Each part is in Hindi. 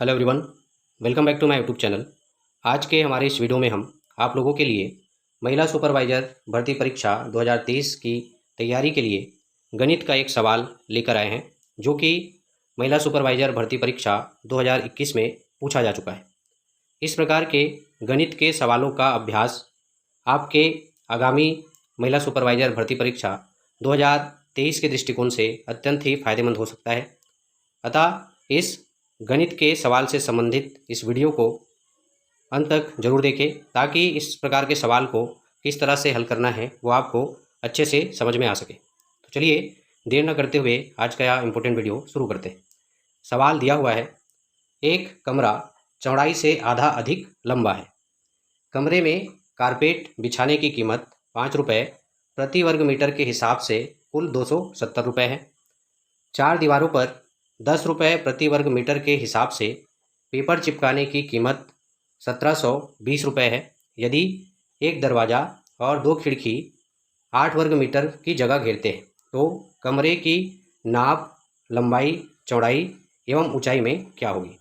Hello everyone, welcome back to my YouTube channel. आज के हमारे इस वीडियो में हम आप लोगों के लिए महिला सुपरवाइज़र भर्ती परीक्षा 2023 की तैयारी के लिए गणित का एक सवाल लेकर आए हैं, जो कि महिला सुपरवाइज़र भर्ती परीक्षा 2021 में पूछा जा चुका है। इस प्रकार के गणित के सवालों का अभ्यास आपके आगामी महिला सुपरवाइज़र भर्ती परीक्षा 2023 के दृष्टिकोण से अत्यंत ही फायदेमंद हो सकता है। अतः इस गणित के सवाल से संबंधित इस वीडियो को अंत तक जरूर देखें, ताकि इस प्रकार के सवाल को किस तरह से हल करना है वो आपको अच्छे से समझ में आ सके। तो चलिए देर न करते हुए आज का यह इम्पोर्टेंट वीडियो शुरू करते हैं। सवाल दिया हुआ है, एक कमरा चौड़ाई से आधा अधिक लंबा है। कमरे में कारपेट बिछाने की कीमत 5 रुपये प्रति वर्ग मीटर के हिसाब से कुल 270 रुपये है। चार दीवारों पर 10 रुपये प्रति वर्ग मीटर के हिसाब से पेपर चिपकाने की कीमत 1720 रुपये है। यदि एक दरवाज़ा और दो खिड़की 8 वर्ग मीटर की जगह घेरते हैं, तो कमरे की नाप, लंबाई, चौड़ाई एवं ऊंचाई में क्या होगी।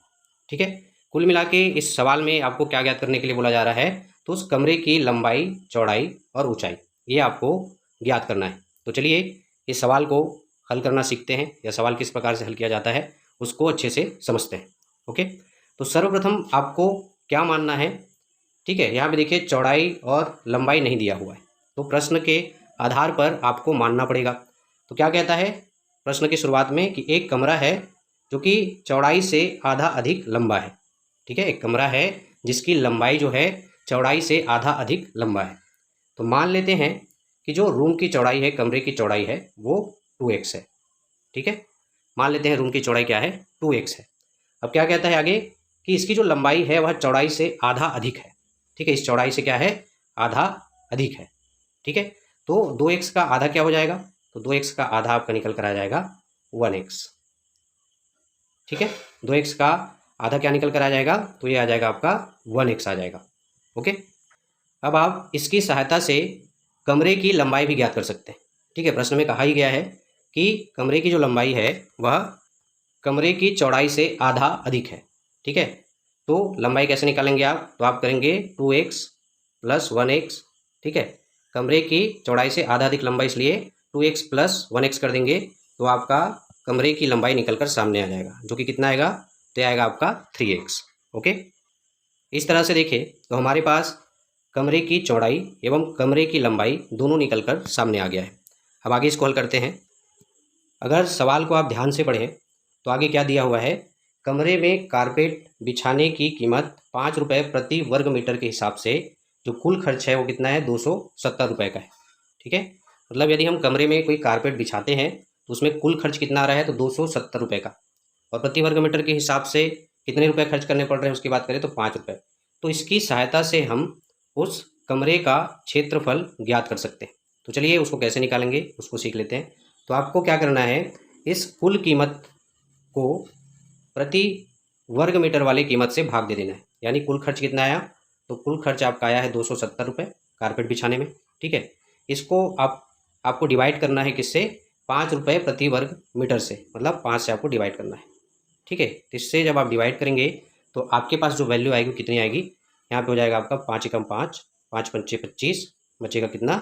ठीक है, कुल मिला के इस सवाल में आपको क्या ज्ञात करने के लिए बोला जा रहा है, तो उस कमरे की लंबाई, चौड़ाई और ऊंचाई ये आपको ज्ञात करना है। तो चलिए इस सवाल को हल करना सीखते हैं, या सवाल किस प्रकार से हल किया जाता है उसको अच्छे से समझते हैं। ओके, तो सर्वप्रथम आपको क्या मानना है। ठीक है, यहाँ पे देखिए चौड़ाई और लंबाई नहीं दिया हुआ है, तो प्रश्न के आधार पर आपको मानना पड़ेगा। तो क्या कहता है प्रश्न की शुरुआत में कि एक कमरा है जो कि चौड़ाई से आधा अधिक लंबा है। ठीक है, एक कमरा है जिसकी लंबाई जो है चौड़ाई से आधा अधिक लंबा है। तो मान लेते हैं कि जो रूम की चौड़ाई है, कमरे की चौड़ाई है, वो 2x है। ठीक है, मान लेते हैं रूम की चौड़ाई क्या है, 2x है। अब क्या कहता है आगे कि इसकी जो लंबाई है वह चौड़ाई से आधा अधिक है। ठीक है, इस चौड़ाई से क्या है, आधा अधिक है। ठीक है, तो 2x का आधा क्या हो जाएगा, तो 2x का आधा आपका निकल कर आ जाएगा 1x। ठीक है, 2x का आधा क्या निकल कर आ जाएगा, तो ये आ जाएगा आपका 1x आ जाएगा। ओके, अब आप इसकी सहायता से कमरे की लंबाई भी ज्ञात कर सकते हैं। ठीक है, प्रश्न में कहा ही गया है कि कमरे की जो लंबाई है वह कमरे की चौड़ाई से आधा अधिक है। ठीक है, तो लंबाई कैसे निकालेंगे आप, तो आप करेंगे 2x प्लस 1x। ठीक है, कमरे की चौड़ाई से आधा अधिक लंबाई, इसलिए 2x प्लस 1x कर देंगे, तो आपका कमरे की लंबाई निकल कर सामने आ जाएगा, जो कि कितना आएगा, तो आएगा आपका 3x। ओके, इस तरह से देखें तो हमारे पास कमरे की चौड़ाई एवं कमरे की लंबाई दोनों निकल कर सामने आ गया है। अब आगे इसको हल करते हैं। अगर सवाल को आप ध्यान से पढ़ें तो आगे क्या दिया हुआ है, कमरे में कारपेट बिछाने की कीमत 5 रुपये प्रति वर्ग मीटर के हिसाब से जो कुल खर्च है वो कितना है, 270 रुपये का है। ठीक है, मतलब यदि हम कमरे में कोई कारपेट बिछाते हैं तो उसमें कुल खर्च कितना आ रहा है, तो 270 रुपये का, और प्रति वर्ग मीटर के हिसाब से कितने रुपए खर्च करने पड़ रहे हैं उसकी बात करें तो 5 रुपये। तो इसकी सहायता से हम उस कमरे का क्षेत्रफल ज्ञात कर सकते हैं। तो चलिए उसको कैसे निकालेंगे उसको सीख लेते हैं। तो आपको क्या करना है, इस कुल कीमत को प्रति वर्ग मीटर वाली कीमत से भाग दे देना है। यानी कुल खर्च कितना आया, तो कुल खर्च आपका आया है 270 रुपये कारपेट बिछाने में। ठीक है, इसको आपको डिवाइड करना है किससे, 5 रुपये प्रति वर्ग मीटर से, मतलब 5 से आपको डिवाइड करना है। ठीक है, तो इससे जब आप डिवाइड करेंगे तो आपके पास जो वैल्यू आएगी कितनी आएगी, यहाँ पे हो जाएगा आपका 5 एकम 5, 5 पंचे 25, बचेगा कितना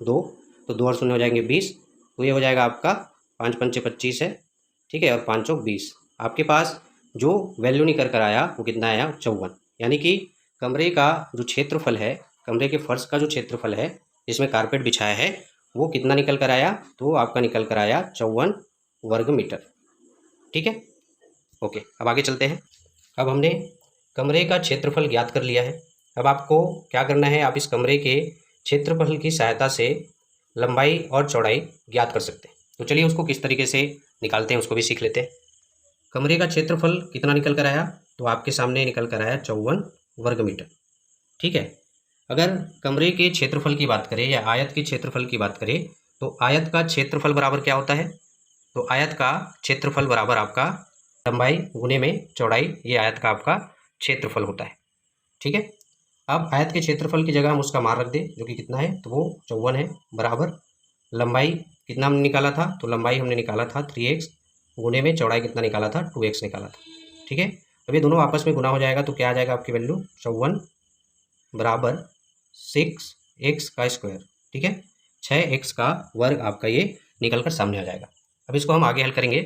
2, तो 2 और शून्य हो जाएंगे 20, तो ये हो जाएगा आपका 5 पंचे 25 है। ठीक है, और 5 चौक 20, आपके पास जो वैल्यू निकल कर आया वो कितना आया, 54। यानी कि कमरे का जो क्षेत्रफल है, कमरे के फर्श का जो क्षेत्रफल है जिसमें कारपेट बिछाया है वो कितना निकल कर आया, तो आपका निकल कर आया 54 वर्ग मीटर। ठीक है, ओके, अब आगे चलते हैं। अब हमने कमरे का क्षेत्रफल ज्ञात कर लिया है। अब आपको क्या करना है, आप इस कमरे के क्षेत्रफल की सहायता से लंबाई और चौड़ाई ज्ञात कर सकते हैं। तो चलिए उसको किस तरीके से निकालते हैं उसको भी सीख लेते हैं। कमरे का क्षेत्रफल कितना निकल कर आया, तो आपके सामने निकल कर आया 54 वर्ग मीटर। ठीक है, अगर कमरे के क्षेत्रफल की बात करें या आयत के क्षेत्रफल की बात करें, तो आयत का क्षेत्रफल बराबर क्या होता है, तो आयत का क्षेत्रफल बराबर आपका लंबाई गुने में चौड़ाई, ये आयत का आपका क्षेत्रफल होता है। ठीक है, अब आयत के क्षेत्रफल की जगह हम उसका मान रख दें, जो कि कितना है, तो वो 54 है, बराबर लंबाई कितना हमने निकाला था, तो लंबाई हमने निकाला था 3x, गुने में चौड़ाई कितना निकाला था, 2x निकाला था। ठीक है, अब ये दोनों आपस में गुना हो जाएगा तो क्या आ जाएगा आपकी वैल्यू 54 बराबर 6x²। ठीक है, 6x का वर्ग आपका ये निकल कर सामने आ जाएगा। अब इसको हम आगे हल करेंगे।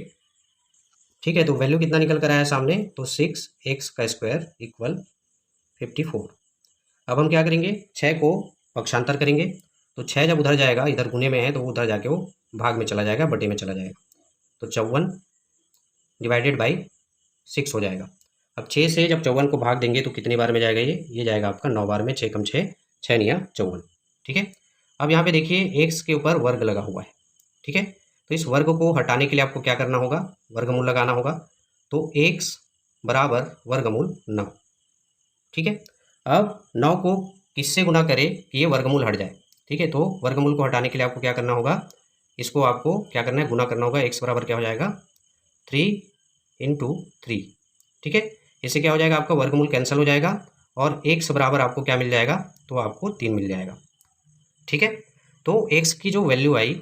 ठीक है, तो वैल्यू कितना निकल कर आया सामने, तो 6x² इक्वल 54। अब हम क्या करेंगे, 6 को पक्षांतर करेंगे, तो 6 जब उधर जाएगा, इधर गुने में है तो उधर जाके वो भाग में चला जाएगा, बटे में चला जाएगा, तो 54 डिवाइडेड बाई 6 हो जाएगा। अब 6 से जब 54 को भाग देंगे तो कितनी बार में जाएगा, ये जाएगा आपका 9 बार में। 6 कम 6, 6 निया 54। ठीक है, अब यहाँ पे देखिए x के ऊपर वर्ग लगा हुआ है। ठीक है, तो इस वर्ग को हटाने के लिए आपको क्या करना होगा, वर्गमूल लगाना होगा। तो x बराबर वर्गमूल 9। ठीक है, अब 9 को किससे गुना करें कि ये वर्गमूल हट जाए। ठीक है, तो वर्गमूल को हटाने के लिए आपको क्या करना होगा, इसको आपको क्या करना है, गुना करना होगा। x बराबर क्या हो जाएगा 3 × 3। ठीक है, इससे क्या हो जाएगा, आपका वर्गमूल कैंसिल हो जाएगा और x बराबर आपको क्या मिल जाएगा, तो आपको 3 मिल जाएगा। ठीक है, तो x की जो वैल्यू आई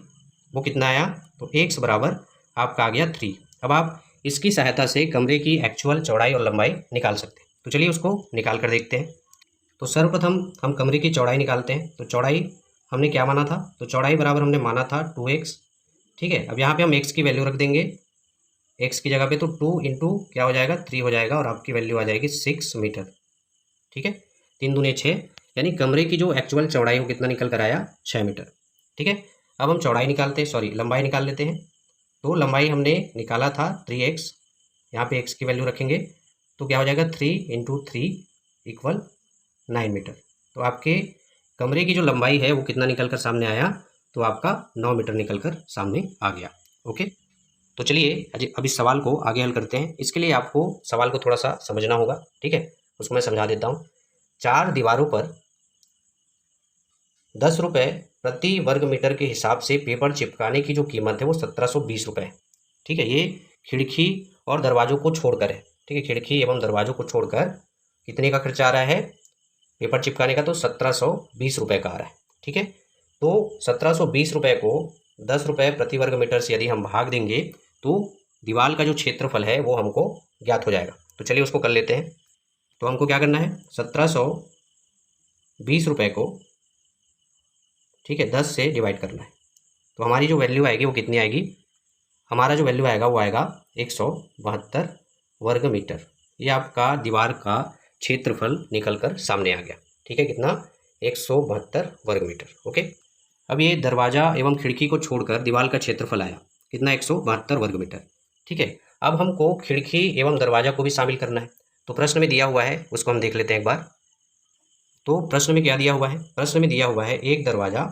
वो कितना आया, तो x बराबर आपका आ गया 3। अब आप इसकी सहायता से कमरे की एक्चुअल चौड़ाई और लंबाई निकाल सकते हैं। तो चलिए उसको निकाल कर देखते हैं। तो सर्वप्रथम हम कमरे की चौड़ाई निकालते हैं। तो चौड़ाई हमने क्या माना था, तो चौड़ाई बराबर हमने माना था 2x। ठीक है, अब यहाँ पे हम x की वैल्यू रख देंगे, x की जगह पे, तो 2 × क्या हो जाएगा 3 हो जाएगा और आपकी वैल्यू आ जाएगी 6 मीटर। ठीक है, 3 दूने 6, यानी कमरे की जो एक्चुअल चौड़ाई वो कितना निकल कर आया, 6 मीटर। ठीक है, अब हम चौड़ाई निकालते हैं, सॉरी लंबाई निकाल लेते हैं। तो लंबाई हमने निकाला था 3x, यहाँ पे x की वैल्यू रखेंगे तो क्या हो जाएगा 3 × 3 इक्वल 9 मीटर। तो आपके कमरे की जो लंबाई है वो कितना निकल कर सामने आया, तो आपका 9 मीटर निकल कर सामने आ गया। ओके, तो चलिए अब इस सवाल को आगे हल करते हैं। इसके लिए आपको सवाल को थोड़ा सा समझना होगा। ठीक है, उसको मैं समझा देता हूँ। 4 दीवारों पर 10 रुपये प्रति वर्ग मीटर के हिसाब से पेपर चिपकाने की जो कीमत है वो 1720 रुपये है। ठीक है, ये खिड़की और दरवाज़ों को छोड़कर है। ठीक है, खिड़की एवं दरवाज़ों को छोड़कर कितने का खर्चा आ रहा है पेपर चिपकाने का, तो 1720 रुपये का आ रहा है। ठीक है, तो 1720 रुपये को 10 रुपये प्रति वर्ग मीटर से यदि हम भाग देंगे तो दीवार का जो क्षेत्रफल है वो हमको ज्ञात हो जाएगा। तो चलिए उसको कर लेते हैं। तो हमको क्या करना है, 1720 रुपये को, ठीक है, 10 से डिवाइड करना है। तो हमारी जो वैल्यू आएगी वो कितनी आएगी, हमारा जो वैल्यू आएगा वो आएगा 172 वर्ग मीटर। ये आपका दीवार का क्षेत्रफल निकल कर सामने आ गया। ठीक है, कितना, 172 वर्ग मीटर। ओके, अब ये दरवाज़ा एवं खिड़की को छोड़कर दीवार का क्षेत्रफल आया कितना, 172 वर्ग मीटर। ठीक है, अब हमको खिड़की एवं दरवाज़ा को भी शामिल करना है। तो प्रश्न में दिया हुआ है, उसको हम देख लेते हैं एक बार। तो प्रश्न में क्या दिया हुआ है, प्रश्न में दिया हुआ है एक दरवाज़ा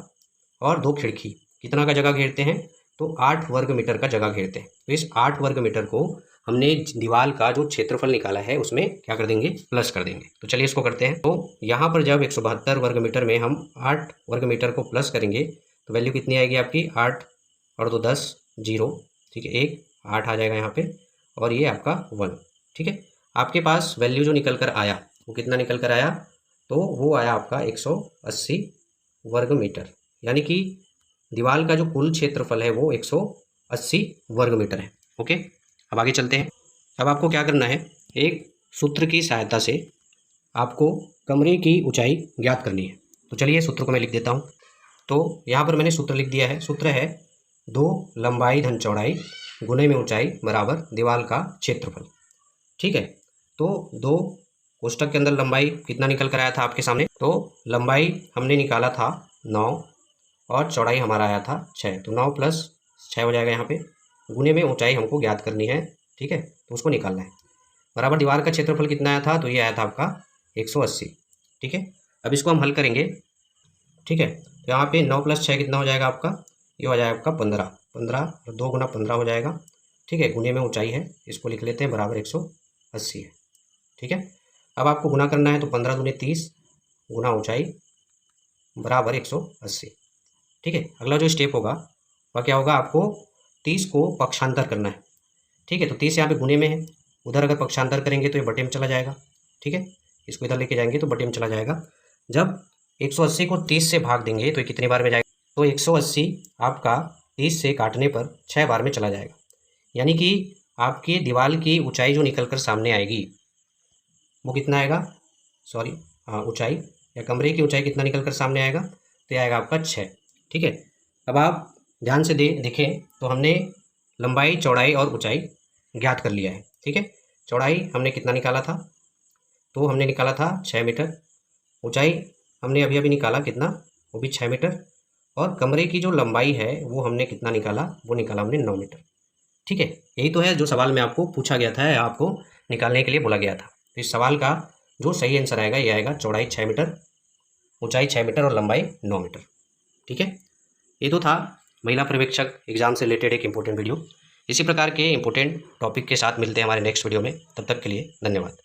और 2 खिड़की कितना का जगह घेरते हैं, तो 8 वर्ग मीटर का जगह घेरते हैं। तो इस 8 वर्ग मीटर को हमने दीवार का जो क्षेत्रफल निकाला है उसमें क्या कर देंगे, प्लस कर देंगे। तो चलिए इसको करते हैं। तो यहाँ पर जब 172 वर्ग मीटर में हम 8 वर्ग मीटर को प्लस करेंगे तो वैल्यू कितनी आएगी आपकी, 8 और 2 10 0। ठीक है, 1 8 आ जाएगा यहाँ पे और ये आपका 1। ठीक है, आपके पास वैल्यू जो निकल कर आया वो कितना निकल कर आया, तो वो आया आपका 180 वर्ग मीटर। यानी कि दीवार का जो कुल क्षेत्रफल है वो 180 वर्ग मीटर है। ओके, अब आगे चलते हैं। अब आपको क्या करना है, एक सूत्र की सहायता से आपको कमरे की ऊंचाई ज्ञात करनी है। तो चलिए सूत्र को मैं लिख देता हूँ। तो यहाँ पर मैंने सूत्र लिख दिया है। सूत्र है 2 लंबाई धन चौड़ाई गुने में ऊंचाई बराबर दीवार का क्षेत्रफल। ठीक है, तो 2 कोष्टक के अंदर लंबाई कितना निकल कर आया था आपके सामने, तो लंबाई हमने निकाला था 9 और चौड़ाई हमारा आया था 6। तो 9 + 6 हो जाएगा यहाँ पे, गुने में ऊंचाई हमको ज्ञात करनी है। ठीक है, तो उसको निकालना है बराबर दीवार का क्षेत्रफल कितना आया था, तो ये आया था आपका 180। ठीक है, अब इसको हम हल करेंगे। ठीक है, तो यहाँ पे 9 + 6 कितना हो जाएगा आपका, ये हो जाएगा आपका 15। 15 और 2 × 15 हो जाएगा। ठीक है, गुने में ऊंचाई है, इसको लिख लेते हैं बराबर 180 है। ठीक है, अब आपको गुना करना है तो 15 दूने 30 गुना ऊंचाई बराबर 180। ठीक है, अगला जो स्टेप होगा वह क्या होगा, आपको 30 को पक्षांतर करना है। ठीक है, तो 30 यहाँ पे गुने में है, उधर अगर पक्षांतर करेंगे तो ये बटे में चला जाएगा। ठीक है, इसको इधर लेके जाएंगे तो बटे में चला जाएगा। जब 180 को 30 से भाग देंगे तो ये कितनी बार में जाएगा, तो 180 आपका 30 से काटने पर 6 बार में चला जाएगा। यानी कि आपकी दीवार की ऊंचाई जो निकल कर सामने आएगी वो कितना आएगा, सॉरी हाँ ऊंचाई या कमरे की ऊंचाई कितना निकल कर सामने आएगा, तो ये आएगा आपका 6। ठीक है, अब आप ध्यान से देखें तो हमने लंबाई, चौड़ाई और ऊंचाई ज्ञात कर लिया है। ठीक है, चौड़ाई हमने कितना निकाला था, तो हमने निकाला था 6 मीटर। ऊंचाई हमने अभी अभी निकाला कितना, वो भी 6 मीटर। और कमरे की जो लंबाई है वो हमने कितना निकाला, वो निकाला हमने 9 मीटर। ठीक है, यही तो है जो सवाल में आपको पूछा गया था, आपको निकालने के लिए बोला गया था। तो इस सवाल का जो सही आंसर आएगा ये आएगा चौड़ाई 6 मीटर, ऊंचाई 6 मीटर और लंबाई 9 मीटर। ठीक है, ये तो था महिला पर्यवेक्षक एग्जाम से रिलेटेड एक इंपॉर्टेंट वीडियो। इसी प्रकार के इंपॉर्टेंट टॉपिक के साथ मिलते हैं हमारे नेक्स्ट वीडियो में। तब तक के लिए धन्यवाद।